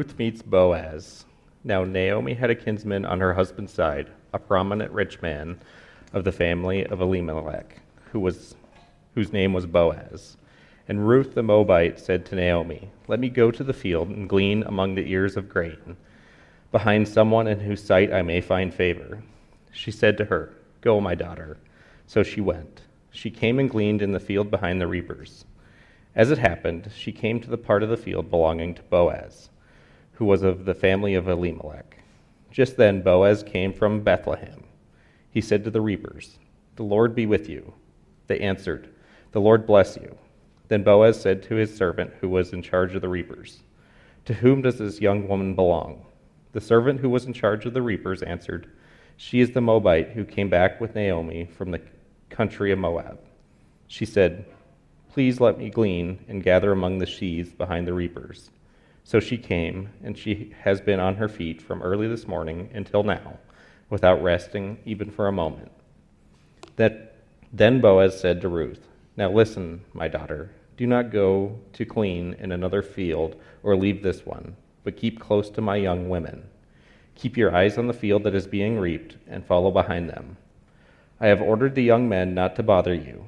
Ruth meets Boaz. Now Naomi had a kinsman on her husband's side, a prominent rich man of the family of Elimelech, whose name was Boaz. And Ruth the Moabite said to Naomi, "Let me go to the field and glean among the ears of grain, behind someone in whose sight I may find favor." She said to her, "Go, my daughter." So she went. She came and gleaned in the field behind the reapers. As it happened, she came to the part of the field belonging to Boaz, who was of the family of Elimelech. Just then Boaz came from Bethlehem. He said to the reapers, "The Lord be with you." They answered, "The Lord bless you." Then Boaz said to his servant who was in charge of the reapers, "To whom does this young woman belong?" The servant who was in charge of the reapers answered, "She is the Moabite who came back with Naomi from the country of Moab." She said, "Please let me glean and gather among the sheaves behind the reapers." So she came, and she has been on her feet from early this morning until now, without resting even for a moment. Then Boaz said to Ruth, "Now listen, my daughter, do not go to glean in another field or leave this one, but keep close to my young women. Keep your eyes on the field that is being reaped and follow behind them. I have ordered the young men not to bother you.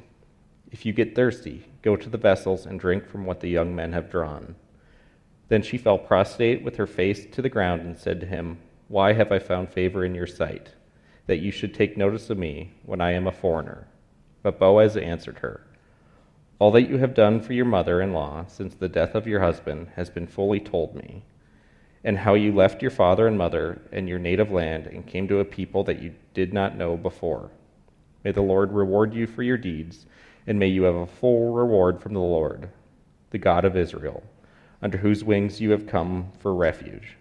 If you get thirsty, go to the vessels and drink from what the young men have drawn." Then she fell prostrate with her face to the ground and said to him, "Why have I found favor in your sight, that you should take notice of me when I am a foreigner?" But Boaz answered her, "All that you have done for your mother-in-law since the death of your husband has been fully told me, and how you left your father and mother and your native land and came to a people that you did not know before. May the Lord reward you for your deeds, and may you have a full reward from the Lord, the God of Israel, under whose wings you have come for refuge."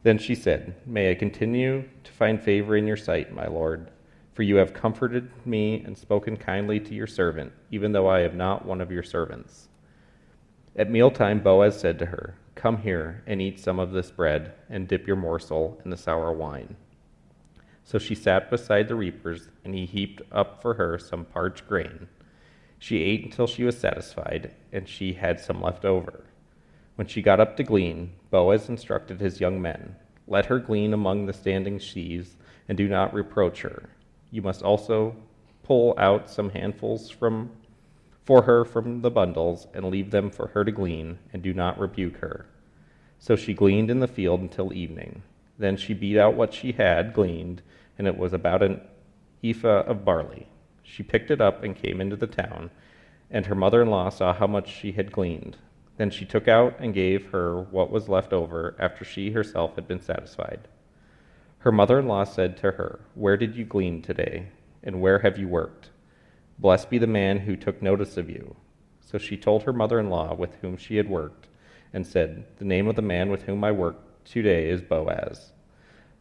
Then she said, "May I continue to find favor in your sight, my Lord, for you have comforted me and spoken kindly to your servant, even though I am not one of your servants." At mealtime Boaz said to her, "Come here and eat some of this bread, and dip your morsel in the sour wine." So she sat beside the reapers, and he heaped up for her some parched grain. She ate until she was satisfied, and she had some left over. When she got up to glean, Boaz instructed his young men, "Let her glean among the standing sheaves, and do not reproach her. You must also pull out some handfuls for her from the bundles, and leave them for her to glean, and do not rebuke her." So she gleaned in the field until evening. Then she beat out what she had gleaned, and it was about an ephah of barley. She picked it up and came into the town, and her mother-in-law saw how much she had gleaned. Then she took out and gave her what was left over after she herself had been satisfied. Her mother-in-law said to her, "Where did you glean today, and where have you worked? Blessed be the man who took notice of you." So she told her mother-in-law with whom she had worked, and said, "The name of the man with whom I worked today is Boaz."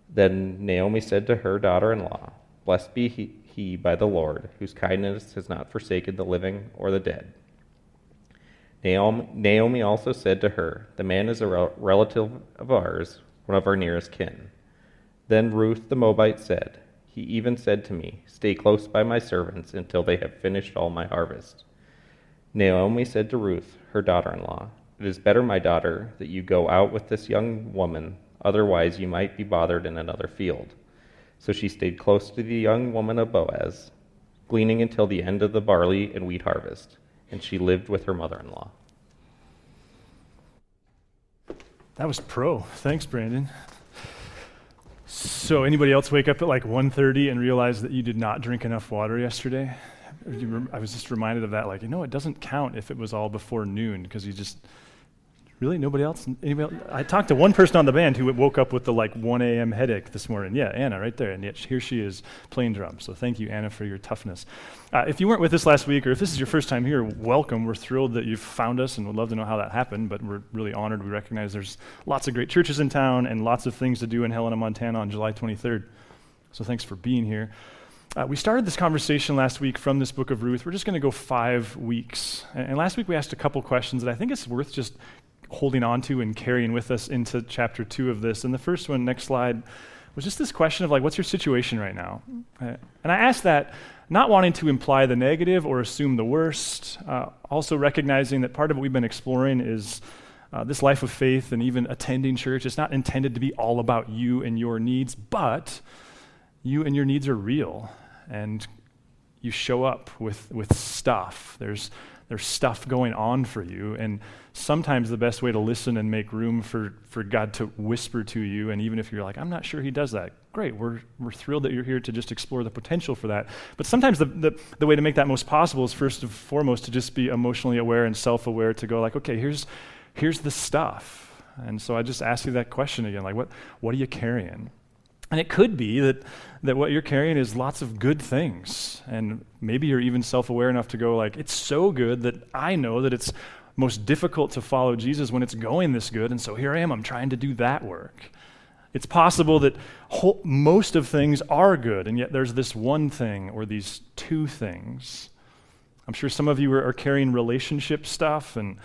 Then Naomi said to her daughter-in-law, "Blessed be he by the Lord, whose kindness has not forsaken the living or the dead." Naomi also said to her, "The man is a relative of ours, one of our nearest kin." Then Ruth the Moabite said, "He even said to me, 'Stay close by my servants until they have finished all my harvest.'" Naomi said to Ruth, her daughter-in-law, "It is better, my daughter, that you go out with this young woman, otherwise you might be bothered in another field." So she stayed close to the young woman of Boaz, gleaning until the end of the barley and wheat harvest, and she lived with her mother-in-law. That was pro. Thanks, Brandon. So anybody else wake up at like 1:30 and realize that you did not drink enough water yesterday? I was just reminded of that, like, it doesn't count if it was all before noon, because you just, really, nobody else? Anybody else? I talked to one person on the band who woke up with the 1 a.m. headache this morning. Yeah, Anna, right there. And yet here she is playing drums. So thank you, Anna, for your toughness. If you weren't with us last week, or if this is your first time here, welcome. We're thrilled that you've found us and would love to know how that happened, but we're really honored. We recognize there's lots of great churches in town and lots of things to do in Helena, Montana on July 23rd. So thanks for being here. We started this conversation last week from this book of Ruth. We're just going to go 5 weeks. And last week we asked a couple questions that I think it's worth just holding on to and carrying with us into chapter 2 of this. And the first one, next slide, was just this question of what's your situation right now? And I asked that not wanting to imply the negative or assume the worst, also recognizing that part of what we've been exploring is This life of faith and even attending church, it's not intended to be all about you and your needs, but you and your needs are real, and you show up with stuff. There's stuff going on for you, and sometimes the best way to listen and make room for God to whisper to you, and even if you're like, I'm not sure he does that, great, we're thrilled that you're here to just explore the potential for that. But sometimes the way to make that most possible is first and foremost to just be emotionally aware and self-aware, to go like, okay, here's the stuff. And so I just ask you that question again, like what are you carrying? And it could be that what you're carrying is lots of good things. And maybe you're even self-aware enough to go like, it's so good that I know that it's most difficult to follow Jesus when it's going this good. And so here I am, I'm trying to do that work. It's possible that most of things are good, and yet there's this one thing or these two things. I'm sure some of you are carrying relationship stuff, and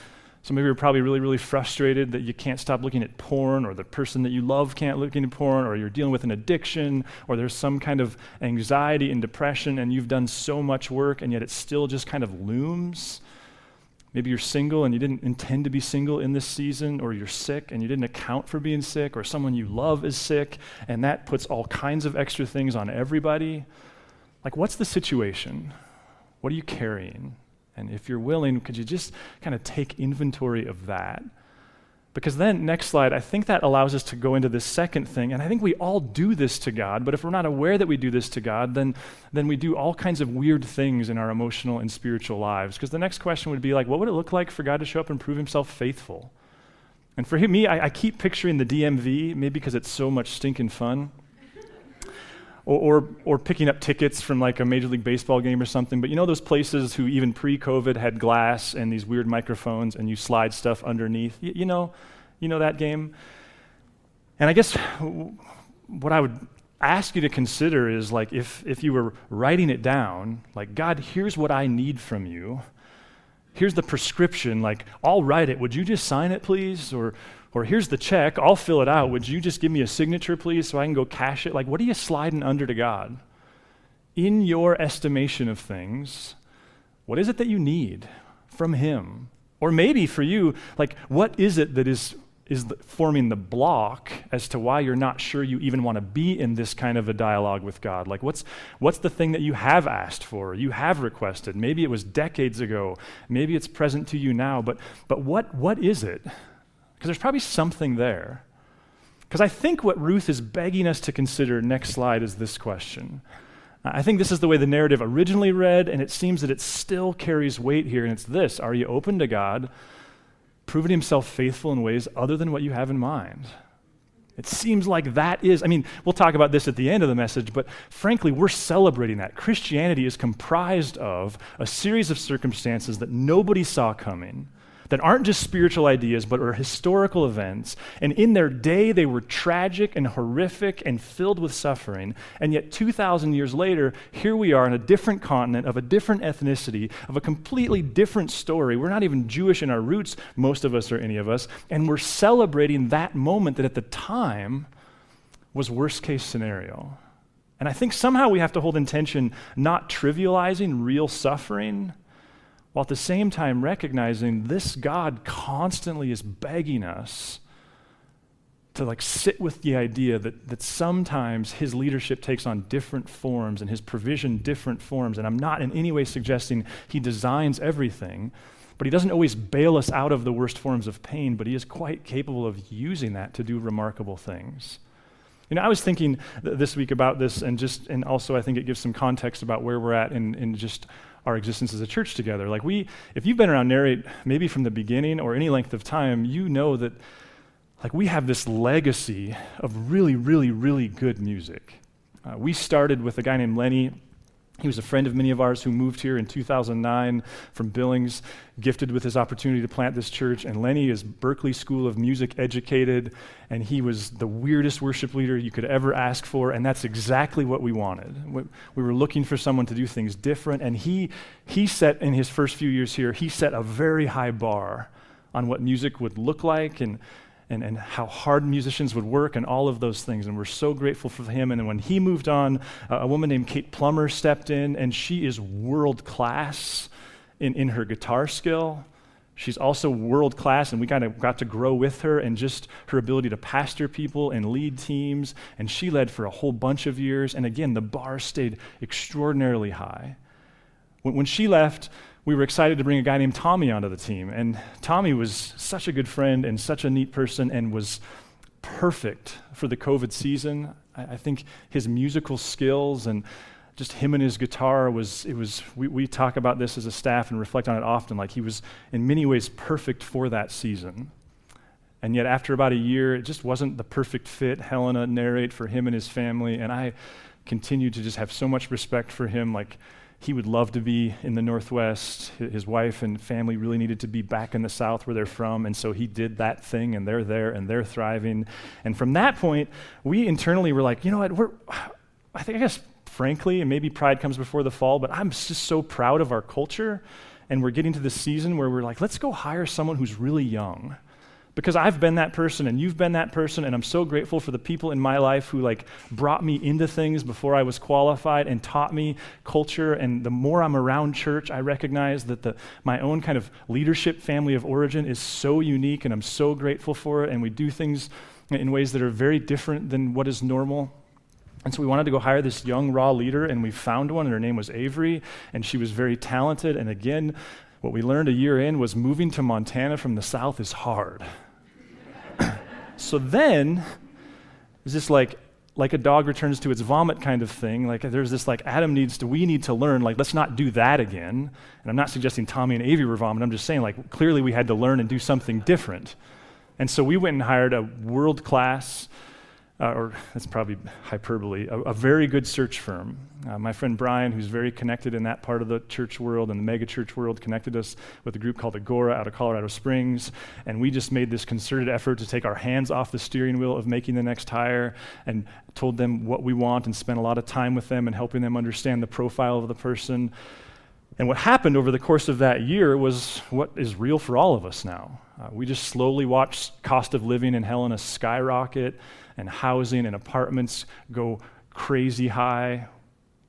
some of you are probably really, really frustrated that you can't stop looking at porn, or the person that you love can't look at porn, or you're dealing with an addiction, or there's some kind of anxiety and depression, and you've done so much work, and yet it still just kind of looms. Maybe you're single and you didn't intend to be single in this season, or you're sick and you didn't account for being sick, or someone you love is sick, and that puts all kinds of extra things on everybody. Like, what's the situation? What are you carrying? And if you're willing, could you just kind of take inventory of that? Because then, next slide, I think that allows us to go into this second thing, and I think we all do this to God, but if we're not aware that we do this to God, then we do all kinds of weird things in our emotional and spiritual lives. Because the next question would be like, what would it look like for God to show up and prove himself faithful? And for me, I keep picturing the DMV, maybe because it's so much stinking fun, or picking up tickets from like a Major League Baseball game or something. But you know those places who even pre-COVID had glass and these weird microphones and you slide stuff underneath? You know that game? And I guess what I would ask you to consider is like if you were writing it down, like, God, here's what I need from you. Here's the prescription, like, I'll write it. Would you just sign it, please? Or here's the check, I'll fill it out. Would you just give me a signature, please, so I can go cash it? Like, what are you sliding under to God? In your estimation of things, what is it that you need from him? Or maybe for you, like, what is it that is forming the block as to why you're not sure you even want to be in this kind of a dialogue with God? Like, what's the thing that you have asked for, you have requested? Maybe it was decades ago. Maybe it's present to you now. But what is it? Because there's probably something there. Because I think what Ruth is begging us to consider, next slide, is this question. I think this is the way the narrative originally read, and it seems that it still carries weight here, and it's this: are you open to God proving himself faithful in ways other than what you have in mind? It seems like that is, we'll talk about this at the end of the message, but frankly, we're celebrating that. Christianity is comprised of a series of circumstances that nobody saw coming, that aren't just spiritual ideas, but are historical events. And in their day, they were tragic and horrific and filled with suffering. And yet 2,000 years later, here we are on a different continent, of a different ethnicity, of a completely different story. We're not even Jewish in our roots, most of us or any of us. And we're celebrating that moment that at the time was worst case scenario. And I think somehow we have to hold in tension not trivializing real suffering, while at the same time recognizing this God constantly is begging us to like sit with the idea that sometimes his leadership takes on different forms and his provision different forms. And I'm not in any way suggesting he designs everything, but he doesn't always bail us out of the worst forms of pain, but he is quite capable of using that to do remarkable things. You know, I was thinking this week about this, and also I think it gives some context about where we're at in just our existence as a church together. Like if you've been around Narrate maybe from the beginning or any length of time, you know that like we have this legacy of really, really, really good music. We started with a guy named Lenny. He was a friend of many of ours who moved here in 2009 from Billings, gifted with his opportunity to plant this church. And Lenny is Berklee School of Music educated, and he was the weirdest worship leader you could ever ask for, and that's exactly what we wanted. We were looking for someone to do things different, and he set, in his first few years here, he set a very high bar on what music would look like and how hard musicians would work and all of those things. And we're so grateful for him. And then when he moved on, a woman named Kate Plummer stepped in, and she is world class in her guitar skill. She's also world class, and we kind of got to grow with her and just her ability to pastor people and lead teams. And she led for a whole bunch of years. And again, the bar stayed extraordinarily high. When she left, we were excited to bring a guy named Tommy onto the team. And Tommy was such a good friend and such a neat person and was perfect for the COVID season. I think his musical skills and just him and his guitar we talk about this as a staff and reflect on it often, like he was in many ways perfect for that season. And yet after about a year, it just wasn't the perfect fit, Helena, Narrate, for him and his family. And I continue to just have so much respect for him. Like, he would love to be in the Northwest. His wife and family really needed to be back in the South where they're from, and so he did that thing, and they're there, and they're thriving. And from that point, we internally were like, you know what, I guess, frankly, and maybe pride comes before the fall, but I'm just so proud of our culture, and we're getting to the season where we're like, let's go hire someone who's really young. Because I've been that person, and you've been that person, and I'm so grateful for the people in my life who brought me into things before I was qualified and taught me culture. And the more I'm around church, I recognize that my own kind of leadership family of origin is so unique, and I'm so grateful for it. And we do things in ways that are very different than what is normal. And so we wanted to go hire this young, raw leader, and we found one, and her name was Avery, and she was very talented. And again, what we learned a year in was moving to Montana from the South is hard. So then, it's just like a dog returns to its vomit kind of thing. Like, there's this we need to learn, let's not do that again. And I'm not suggesting Tommy and Avery were vomit. I'm just saying, clearly we had to learn and do something different. And so we went and hired a world-class, or that's probably hyperbole, a very good search firm. My friend Brian, who's very connected in that part of the church world and the mega church world, connected us with a group called Agora out of Colorado Springs, and we just made this concerted effort to take our hands off the steering wheel of making the next hire and told them what we want and spent a lot of time with them and helping them understand the profile of the person. And what happened over the course of that year was what is real for all of us now. We just slowly watched cost of living in Helena skyrocket, and housing and apartments go crazy high.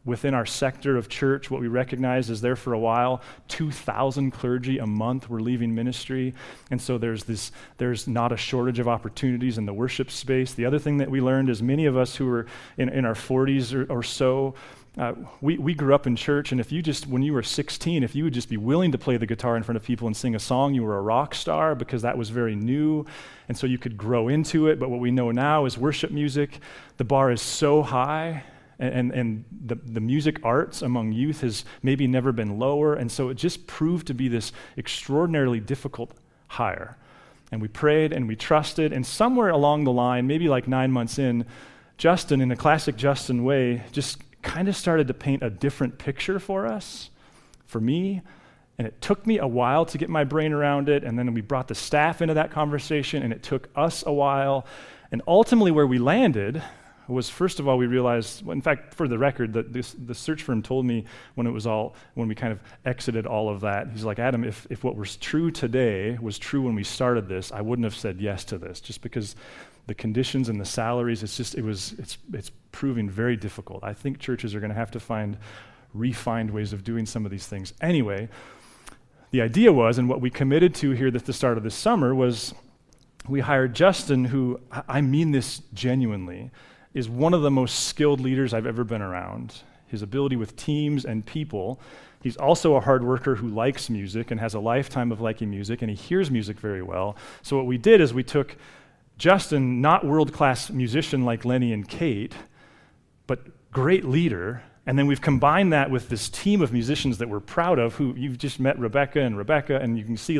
Within our sector of church, what we recognized is there for a while, 2,000 clergy a month were leaving ministry. And so there's not a shortage of opportunities in the worship space. The other thing that we learned is many of us who were in our 40s or so, we grew up in church, and when you were 16, if you would just be willing to play the guitar in front of people and sing a song, you were a rock star because that was very new, and so you could grow into it. But what we know now is worship music, the bar is so high, and the music arts among youth has maybe never been lower, and so it just proved to be this extraordinarily difficult hire. And we prayed and we trusted, and somewhere along the line, maybe 9 months in, Justin, in a classic Justin way, just kind of started to paint a different picture for us, for me, and it took me a while to get my brain around it, and then we brought the staff into that conversation, and it took us a while, and ultimately where we landed was, first of all, we realized, in fact, for the record, that the search firm told me when we kind of exited all of that, he's like, Adam, if what was true today was true when we started this, I wouldn't have said yes to this, just because the conditions and the salaries, it's proving very difficult. I think churches are going to have to find refined ways of doing some of these things. Anyway, the idea was, and what we committed to here at the start of this summer was, we hired Justin, who, I mean this genuinely, is one of the most skilled leaders I've ever been around. His ability with teams and people. He's also a hard worker who likes music and has a lifetime of liking music, and he hears music very well. So what we did is we took Justin, not world-class musician like Lenny and Kate, but great leader, and then we've combined that with this team of musicians that we're proud of, who you've just met Rebecca, and you can see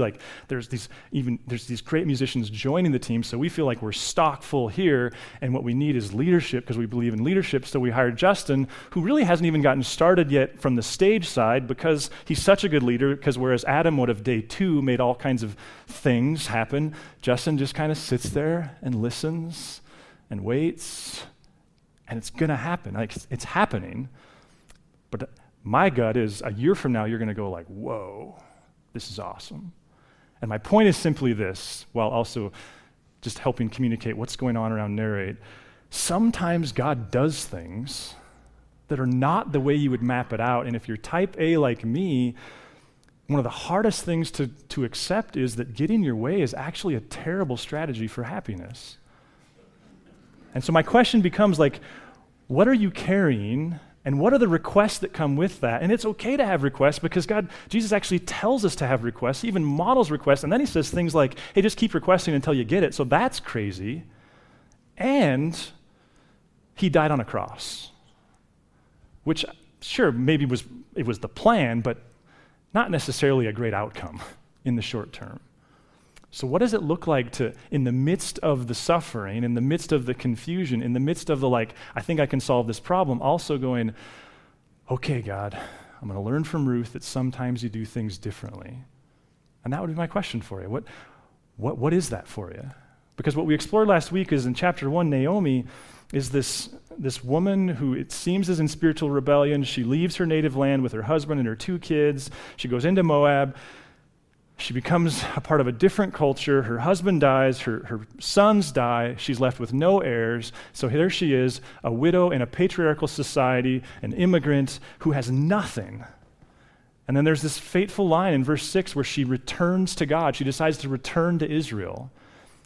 there's these great musicians joining the team, so we feel like we're stock full here, and what we need is leadership, because we believe in leadership. So we hired Justin, who really hasn't even gotten started yet from the stage side, because he's such a good leader, because whereas Adam would have day 2 made all kinds of things happen, Justin just kind of sits there and listens and waits, and it's going to happen. It's happening. But my gut is a year from now, you're going to go whoa, this is awesome. And my point is simply this, while also just helping communicate what's going on around Narrate. Sometimes God does things that are not the way you would map it out. And if you're type A like me, one of the hardest things to accept is that getting your way is actually a terrible strategy for happiness. And so my question becomes like, what are you carrying, and what are the requests that come with that? And it's okay to have requests because Jesus actually tells us to have requests. He even models requests, and then he says things like, hey, just keep requesting until you get it. So that's crazy. And he died on a cross, which sure, maybe it was the plan, but not necessarily a great outcome in the short term. So what does it look like to, in the midst of the suffering, in the midst of the confusion, in the midst of the I think I can solve this problem, also going, okay, God, I'm going to learn from Ruth that sometimes you do things differently. And that would be my question for you. What is that for you? Because what we explored last week is in chapter 1, Naomi is this woman who it seems is in spiritual rebellion. She leaves her native land with her husband and her 2 kids. She goes into Moab. She becomes a part of a different culture. Her husband dies. Her sons die. She's left with no heirs. So there she is, a widow in a patriarchal society, an immigrant who has nothing. And then there's this fateful line in verse 6 where she returns to God. She decides to return to Israel.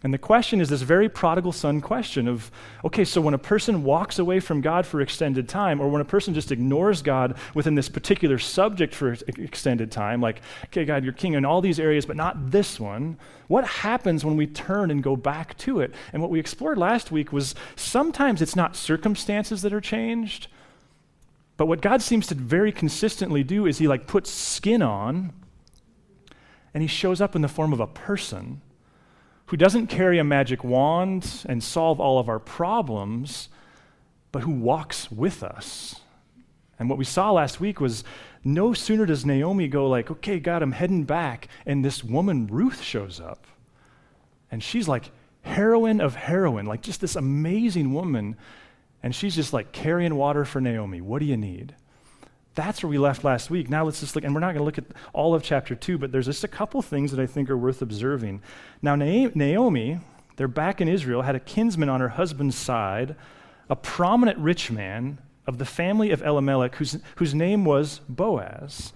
And the question is this very prodigal son question of, okay, so when a person walks away from God for extended time, or when a person just ignores God within this particular subject for extended time, like, okay, God, you're king in all these areas, but not this one, what happens when we turn and go back to it? And what we explored last week was sometimes it's not circumstances that are changed, but what God seems to very consistently do is he puts skin on, and he shows up in the form of a person who doesn't carry a magic wand and solve all of our problems, but who walks with us. And what we saw last week was no sooner does Naomi go okay, God, I'm heading back, and this woman, Ruth, shows up. And she's heroine of heroine, just this amazing woman, and she's just carrying water for Naomi. What do you need? That's where we left last week. Now let's just look, and we're not going to look at all of chapter 2, but there's just a couple things that I think are worth observing. Now Naomi, they're back in Israel, had a kinsman on her husband's side, a prominent rich man of the family of Elimelech, whose name was Boaz.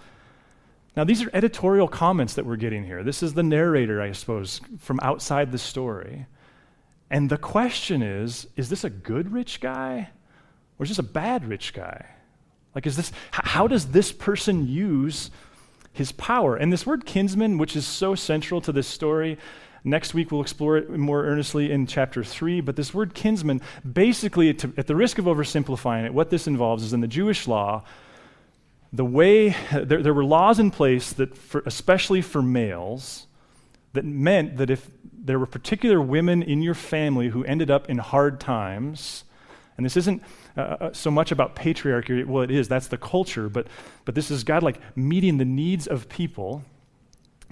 Now these are editorial comments that we're getting here. This is the narrator, I suppose, from outside the story. And the question is this a good rich guy, or is this a bad rich guy? How does this person use his power? And this word kinsman, which is so central to this story, next week we'll explore it more earnestly in chapter 3, but this word kinsman, basically, at the risk of oversimplifying it, what this involves is in the Jewish law, the way, there were laws in place that, especially for males, that meant that if there were particular women in your family who ended up in hard times, and this isn't so much about patriarchy, well, it is, that's the culture, but this is God meeting the needs of people.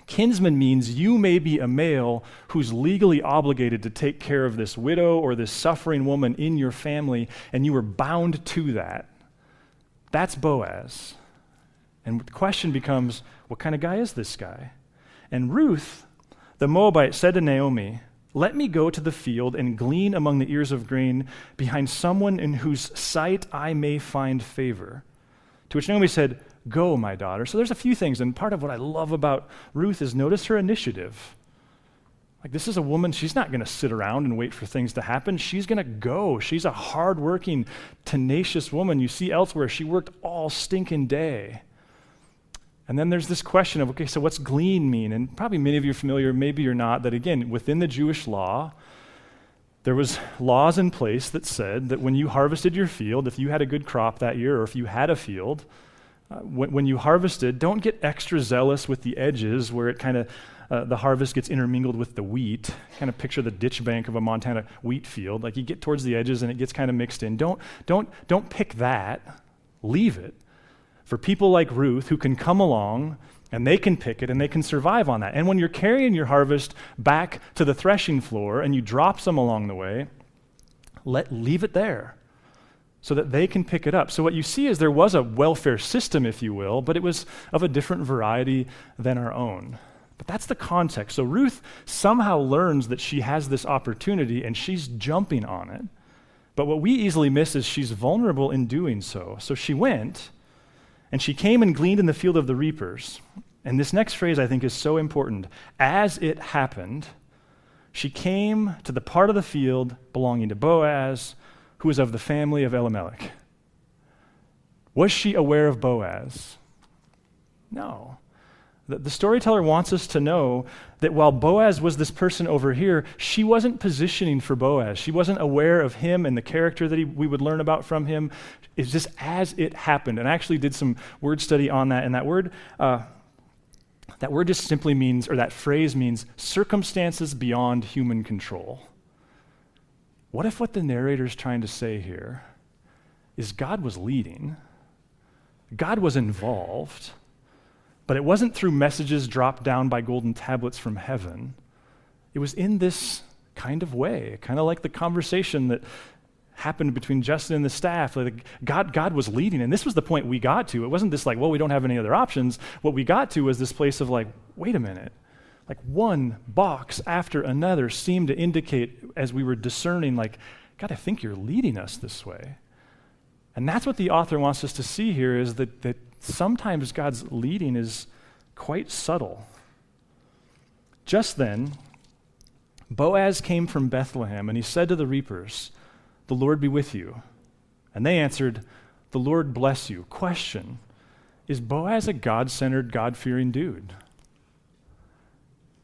Kinsman means you may be a male who's legally obligated to take care of this widow or this suffering woman in your family, and you are bound to that. That's Boaz. And the question becomes, what kind of guy is this guy? And Ruth, the Moabite, said to Naomi, let me go to the field and glean among the ears of grain behind someone in whose sight I may find favor. To which Naomi said, go, my daughter. So there's a few things, and part of what I love about Ruth is notice her initiative. This is a woman, she's not going to sit around and wait for things to happen. She's going to go. She's a hardworking, tenacious woman. You see elsewhere, she worked all stinking day. And then there's this question of, okay, so what's glean mean? And probably many of you are familiar, maybe you're not, that again, within the Jewish law, there was laws in place that said that when you harvested your field, if you had a good crop that year, or if you had a field, when you harvested, don't get extra zealous with the edges where it kind of, the harvest gets intermingled with the wheat. Kind of picture the ditch bank of a Montana wheat field. You get towards the edges and it gets kind of mixed in. Don't pick that. Leave it for people like Ruth who can come along and they can pick it and they can survive on that. And when you're carrying your harvest back to the threshing floor and you drop some along the way, leave it there so that they can pick it up. So what you see is there was a welfare system, if you will, but it was of a different variety than our own. But that's the context. So Ruth somehow learns that she has this opportunity and she's jumping on it. But what we easily miss is she's vulnerable in doing so. So she went, and she came and gleaned in the field of the reapers. And this next phrase I think is so important. As it happened, she came to the part of the field belonging to Boaz, who was of the family of Elimelech. Was she aware of Boaz? No. The storyteller wants us to know that while Boaz was this person over here, she wasn't positioning for Boaz. She wasn't aware of him and the character that we would learn about from him. It's just as it happened. And I actually did some word study on that, and that word just simply means, or that phrase means, circumstances beyond human control. What if what the narrator's trying to say here is God was leading, God was involved, but it wasn't through messages dropped down by golden tablets from heaven. It was in this kind of way, kind of like the conversation that happened between Justin and the staff. Like God was leading, and this was the point we got to. It wasn't this like, well, we don't have any other options. What we got to was this place of like, wait a minute. Like one box after another seemed to indicate, as we were discerning, like, God, I think you're leading us this way. And that's what the author wants us to see here, is that sometimes God's leading is quite subtle. Just then, Boaz came from Bethlehem, and he said to the reapers, "The Lord be with you." And they answered, "The Lord bless you." Question, is Boaz a God-centered, God-fearing dude?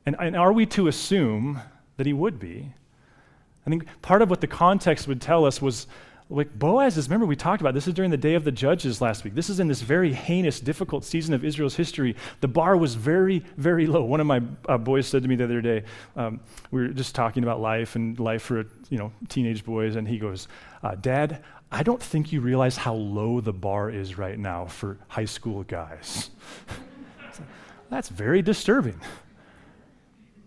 And are we to assume that he would be? I think part of what the context would tell us was, like, Boaz is, remember we talked about, this is during the day of the judges last week. This is in this very heinous, difficult season of Israel's history. The bar was very, very low. One of my boys said to me the other day, we were just talking about life and life for teenage boys, and he goes, "Dad, I don't think you realize how low the bar is right now for high school guys." That's very disturbing.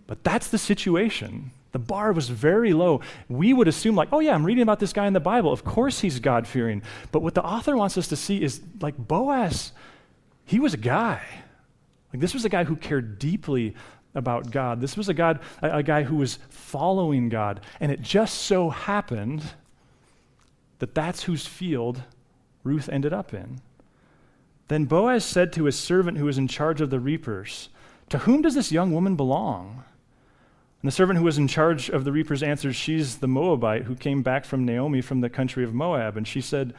But that's the situation. The bar was very low. We would assume like, oh yeah, I'm reading about this guy in the Bible. Of course he's God-fearing. But what the author wants us to see is like Boaz, he was a guy. Like this was a guy who cared deeply about God. This was a guy who was following God. And it just so happened that that's whose field Ruth ended up in. Then Boaz said to his servant who was in charge of the reapers, "To whom does this young woman belong?" And the servant who was in charge of the reapers answered, "She's the Moabite who came back from Naomi from the country of Moab." And she said,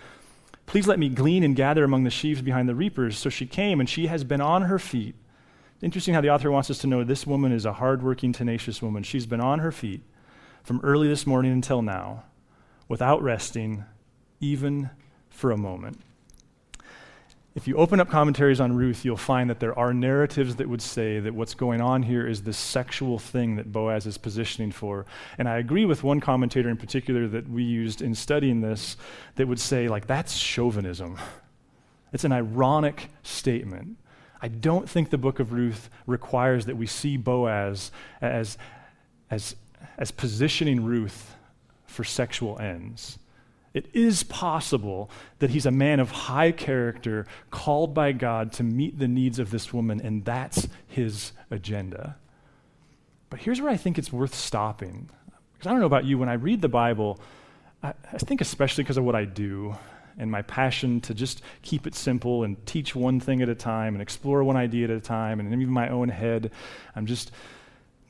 "Please let me glean and gather among the sheaves behind the reapers." So she came, and she has been on her feet. Interesting how the author wants us to know this woman is a hardworking, tenacious woman. She's been on her feet from early this morning until now, without resting, even for a moment. If you open up commentaries on Ruth, you'll find that there are narratives that would say that what's going on here is this sexual thing that Boaz is positioning for. And I agree with one commentator in particular that we used in studying this that would say, like, that's chauvinism. It's an ironic statement. I don't think the book of Ruth requires that we see Boaz as positioning Ruth for sexual ends. It is possible that he's a man of high character, called by God to meet the needs of this woman, and that's his agenda. But here's where I think it's worth stopping. Because I don't know about you, when I read the Bible, I think especially because of what I do and my passion to just keep it simple and teach one thing at a time and explore one idea at a time, and even my own head, I'm just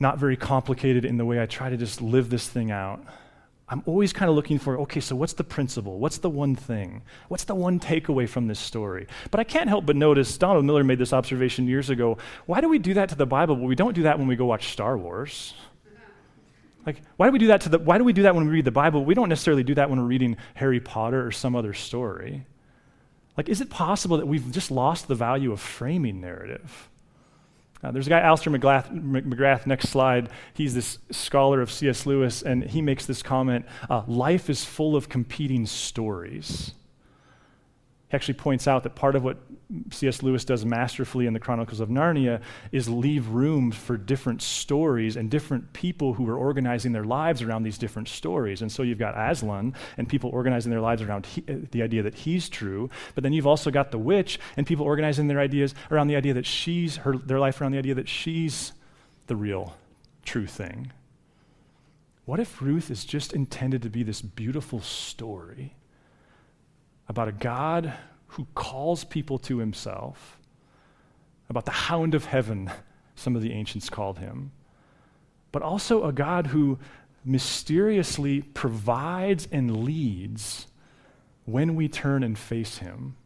not very complicated in the way I try to just live this thing out. I'm always kind of looking for, okay, so what's the principle? What's the one thing? What's the one takeaway from this story? But I can't help but notice, Donald Miller made this observation years ago, why do we do that to the Bible, but we don't do that when we go watch Star Wars? Like, why do we do that when we read the Bible? We don't necessarily do that when we're reading Harry Potter or some other story. Like, is it possible that we've just lost the value of framing narrative? There's a guy, Alistair McGrath, next slide. He's this scholar of C.S. Lewis, and he makes this comment, life is full of competing stories. He actually points out that part of what C.S. Lewis does masterfully in the Chronicles of Narnia is leave room for different stories and different people who are organizing their lives around these different stories. And so you've got Aslan and people organizing their lives around the idea that he's true, but then you've also got the witch and people organizing their ideas around the idea that their life around the idea that she's the real, true thing. What if Ruth is just intended to be this beautiful story about a God who calls people to himself, about the hound of heaven, some of the ancients called him, but also a God who mysteriously provides and leads when we turn and face him.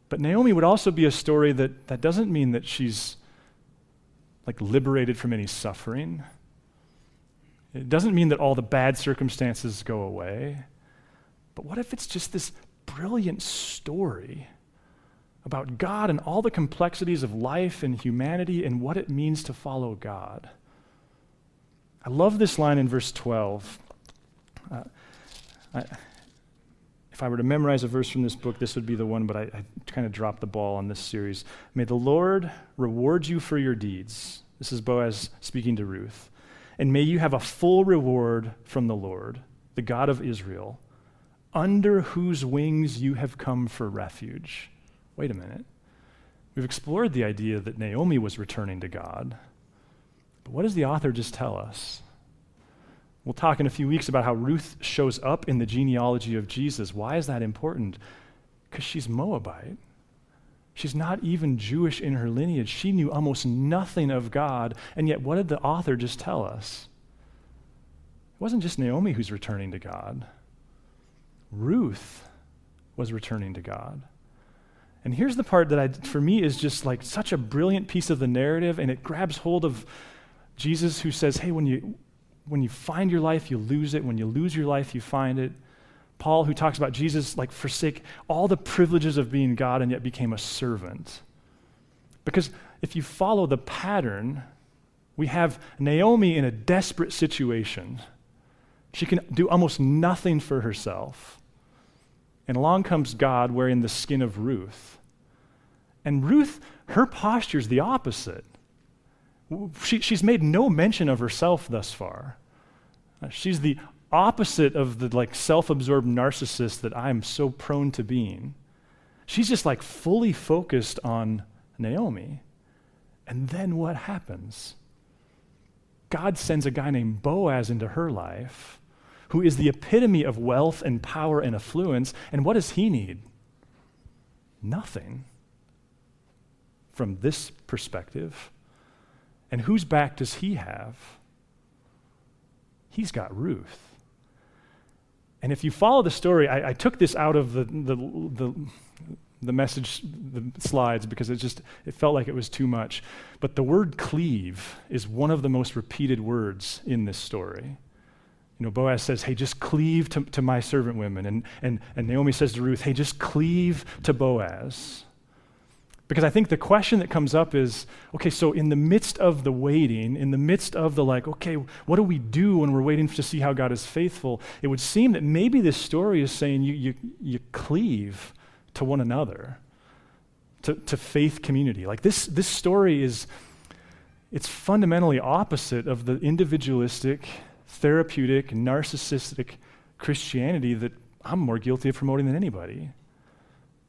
But Naomi would also be a story that doesn't mean that she's like liberated from any suffering. It doesn't mean that all the bad circumstances go away. But what if it's just this brilliant story about God and all the complexities of life and humanity and what it means to follow God? I love this line in verse 12. If I were to memorize a verse from this book, this would be the one, but I kind of dropped the ball on this series. May the Lord reward you for your deeds. This is Boaz speaking to Ruth. And may you have a full reward from the Lord, the God of Israel, under whose wings you have come for refuge. Wait a minute. We've explored the idea that Naomi was returning to God. But what does the author just tell us? We'll talk in a few weeks about how Ruth shows up in the genealogy of Jesus. Why is that important? Because she's Moabite. She's not even Jewish in her lineage. She knew almost nothing of God, and yet what did the author just tell us? It wasn't just Naomi who's returning to God. Ruth was returning to God. And here's the part that for me is just like such a brilliant piece of the narrative, and it grabs hold of Jesus, who says, hey, when you find your life, you lose it. When you lose your life, you find it. Paul, who talks about Jesus, like forsake all the privileges of being God and yet became a servant. Because if you follow the pattern, we have Naomi in a desperate situation. She can do almost nothing for herself. And along comes God wearing the skin of Ruth. And Ruth, her posture is the opposite. She's made no mention of herself thus far. She's the opposite of the like self-absorbed narcissist that I'm so prone to being. She's just like fully focused on Naomi. And then what happens? God sends a guy named Boaz into her life, who is the epitome of wealth and power and affluence. And what does he need? Nothing. From this perspective. And whose back does he have? He's got Ruth. And if you follow the story, I took this out of the message, the slides, because it felt like it was too much. But the word cleave is one of the most repeated words in this story. You know, Boaz says, hey, just cleave to my servant women. And Naomi says to Ruth, hey, just cleave to Boaz. Because I think the question that comes up is, okay, so in the midst of the waiting, in the midst of the like, okay, what do we do when we're waiting to see how God is faithful? It would seem that maybe this story is saying you cleave to one another, to faith community. Like this story it's fundamentally opposite of the individualistic, therapeutic, narcissistic Christianity that I'm more guilty of promoting than anybody.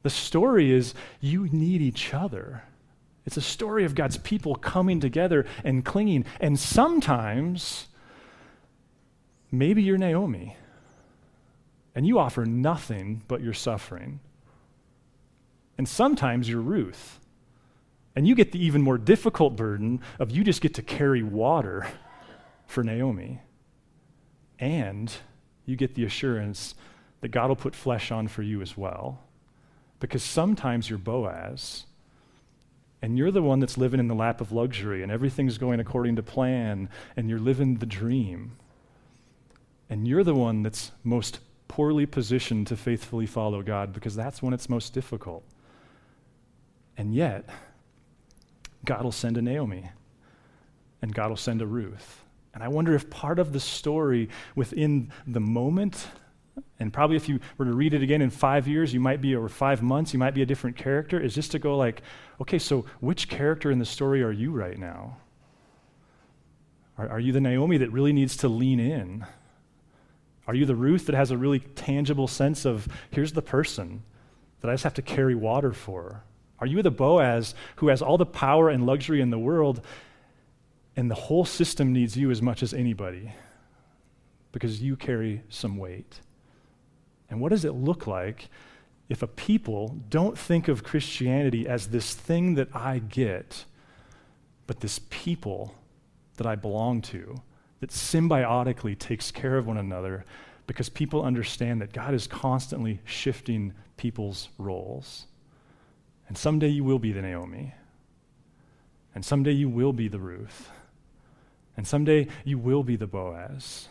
The story is you need each other. It's a story of God's people coming together and clinging. And sometimes, maybe you're Naomi, and you offer nothing but your suffering. And sometimes you're Ruth, and you get the even more difficult burden of you just get to carry water for Naomi. And you get the assurance that God will put flesh on for you as well. Because sometimes you're Boaz, and you're the one that's living in the lap of luxury, and everything's going according to plan, and you're living the dream. And you're the one that's most poorly positioned to faithfully follow God, because that's when it's most difficult. And yet, God will send a Naomi, and God will send a Ruth. And I wonder if part of the story within the moment, and probably if you were to read it again in 5 years, or 5 months, you might be a different character, is just to go like, okay, so which character in the story are you right now? Are you the Naomi that really needs to lean in? Are you the Ruth that has a really tangible sense of, here's the person that I just have to carry water for? Are you the Boaz who has all the power and luxury in the world, and the whole system needs you as much as anybody because you carry some weight? And what does it look like if a people don't think of Christianity as this thing that I get, but this people that I belong to, that symbiotically takes care of one another, because people understand that God is constantly shifting people's roles. And someday you will be the Naomi. And someday you will be the Ruth. And someday you will be the Boaz.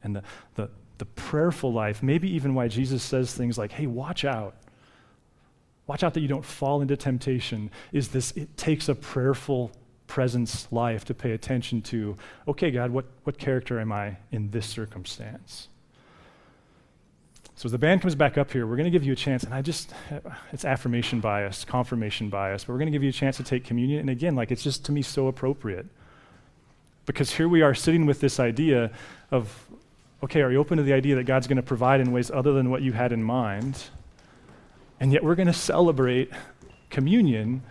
And the prayerful life, maybe even why Jesus says things like, hey, watch out. Watch out that you don't fall into temptation, is this, it takes a prayerful presence life to pay attention to, okay, God, what character am I in this circumstance? So as the band comes back up here, we're going to give you a chance, and it's affirmation bias, confirmation bias, but we're going to give you a chance to take communion. And again, it's just to me so appropriate. Because here we are sitting with this idea of, okay, are you open to the idea that God's going to provide in ways other than what you had in mind? And yet we're going to celebrate communion,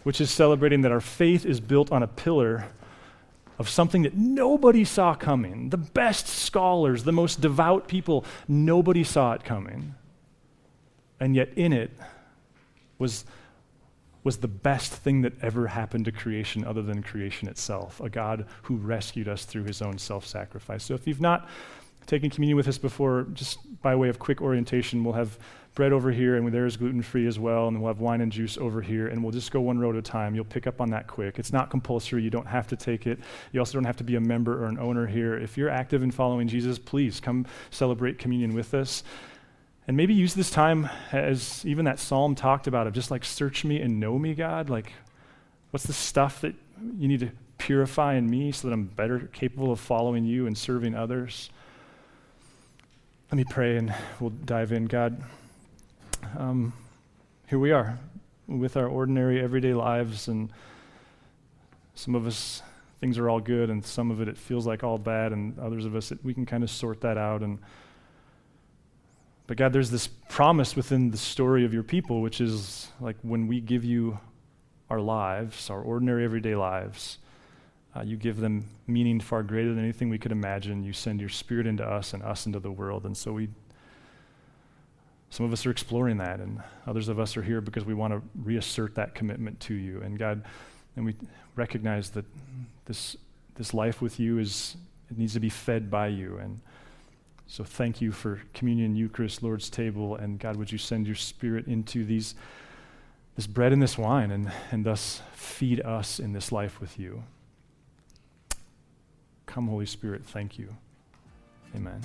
which is celebrating that our faith is built on a pillar of something that nobody saw coming. The best scholars, the most devout people, nobody saw it coming. And yet in it was the best thing that ever happened to creation other than creation itself, a God who rescued us through his own self-sacrifice. So if you've not taken communion with us before, just by way of quick orientation, we'll have bread over here, and there is gluten-free as well, and we'll have wine and juice over here, and we'll just go one row at a time. You'll pick up on that quick. It's not compulsory. You don't have to take it. You also don't have to be a member or an owner here. If you're active in following Jesus, please come celebrate communion with us. And maybe use this time, as even that psalm talked about, of just search me and know me, God. What's the stuff that you need to purify in me so that I'm better capable of following you and serving others? Let me pray and we'll dive in. God, here we are with our ordinary everyday lives, and some of us, things are all good, and some of it feels like all bad, and others of us, we can kind of sort that out. But God, there's this promise within the story of your people, which is when we give you our lives, our ordinary everyday lives, you give them meaning far greater than anything we could imagine. You send your Spirit into us and us into the world. And so some of us are exploring that, and others of us are here because we want to reassert that commitment to you. And God, and we recognize that this life with you it needs to be fed by you. And so thank you for communion, Eucharist, Lord's table, and God, would you send your Spirit into this bread and this wine, and thus feed us in this life with you. Come, Holy Spirit, thank you. Amen.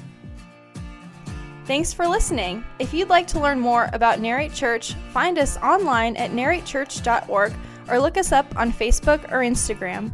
Thanks for listening. If you'd like to learn more about Narrate Church, find us online at narratechurch.org or look us up on Facebook or Instagram.